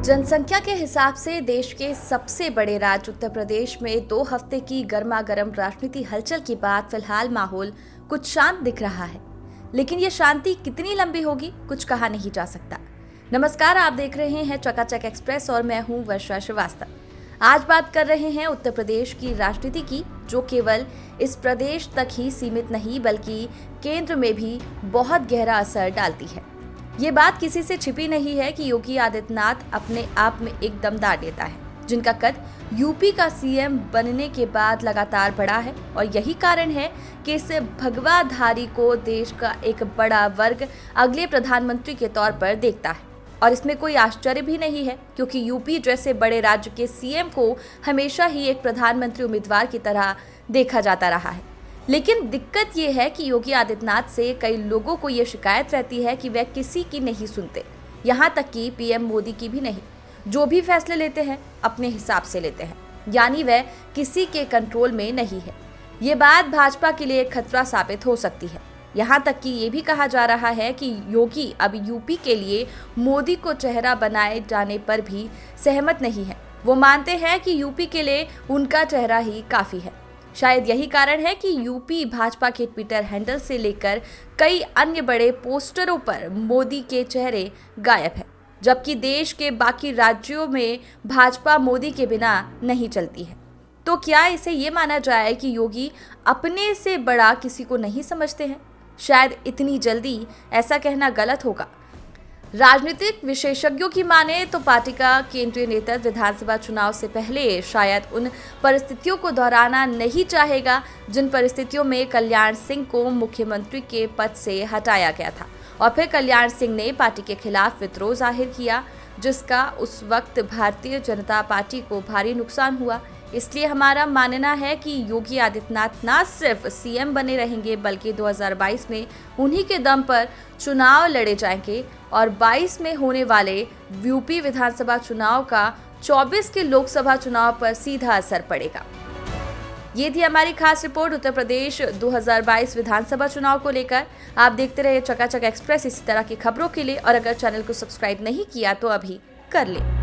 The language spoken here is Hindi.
जनसंख्या के हिसाब से देश के सबसे बड़े राज्य उत्तर प्रदेश में 2 हफ्ते की गर्मा गर्म राजनीति हलचल के बाद फिलहाल माहौल कुछ शांत दिख रहा है, लेकिन ये शांति कितनी लंबी होगी कुछ कहा नहीं जा सकता। नमस्कार, आप देख रहे हैं चकाचक एक्सप्रेस और मैं हूं वर्षा श्रीवास्तव। आज बात कर रहे हैं उत्तर प्रदेश की राजनीति की, जो केवल इस प्रदेश तक ही सीमित नहीं बल्कि केंद्र में भी बहुत गहरा असर डालती है। ये बात किसी से छिपी नहीं है कि योगी आदित्यनाथ अपने आप में एक दमदार नेता है, जिनका कद यूपी का सीएम बनने के बाद लगातार बढ़ा है और यही कारण है कि इस भगवाधारी को देश का एक बड़ा वर्ग अगले प्रधानमंत्री के तौर पर देखता है। और इसमें कोई आश्चर्य भी नहीं है, क्योंकि यूपी जैसे बड़े राज्य के सीएम को हमेशा ही एक प्रधानमंत्री उम्मीदवार की तरह देखा जाता रहा है। लेकिन दिक्कत ये है कि योगी आदित्यनाथ से कई लोगों को ये शिकायत रहती है कि वह किसी की नहीं सुनते, यहाँ तक कि पीएम मोदी की भी नहीं। जो भी फैसले लेते हैं अपने हिसाब से लेते हैं, यानी वह किसी के कंट्रोल में नहीं है। ये बात भाजपा के लिए एक खतरा साबित हो सकती है। यहाँ तक कि ये भी कहा जा रहा है कि योगी अब यूपी के लिए मोदी को चेहरा बनाए जाने पर भी सहमत नहीं है। वो मानते हैं कि यूपी के लिए उनका चेहरा ही काफ़ी है। शायद यही कारण है कि यूपी भाजपा के ट्विटर हैंडल से लेकर कई अन्य बड़े पोस्टरों पर मोदी के चेहरे गायब है, जबकि देश के बाकी राज्यों में भाजपा मोदी के बिना नहीं चलती है। तो क्या इसे ये माना जाए कि योगी अपने से बड़ा किसी को नहीं समझते हैं? शायद इतनी जल्दी ऐसा कहना गलत होगा। राजनीतिक विशेषज्ञों की माने तो पार्टी का केंद्रीय नेतृत्व विधानसभा चुनाव से पहले शायद उन परिस्थितियों को दोहराना नहीं चाहेगा जिन परिस्थितियों में कल्याण सिंह को मुख्यमंत्री के पद से हटाया गया था और फिर कल्याण सिंह ने पार्टी के खिलाफ विद्रोह जाहिर किया, जिसका उस वक्त भारतीय जनता पार्टी को भारी नुकसान हुआ। इसलिए हमारा मानना है कि योगी आदित्यनाथ न सिर्फ सीएम बने रहेंगे बल्कि 2022 में उन्हीं के दम पर चुनाव लड़े जाएंगे और 22 में होने वाले यूपी विधानसभा चुनाव का 24 के लोकसभा चुनाव पर सीधा असर पड़ेगा। ये थी हमारी खास रिपोर्ट उत्तर प्रदेश 2022 विधानसभा चुनाव को लेकर। आप देखते रहिए चकाचक एक्सप्रेस इसी तरह की खबरों के लिए, और अगर चैनल को सब्सक्राइब नहीं किया तो अभी कर ले।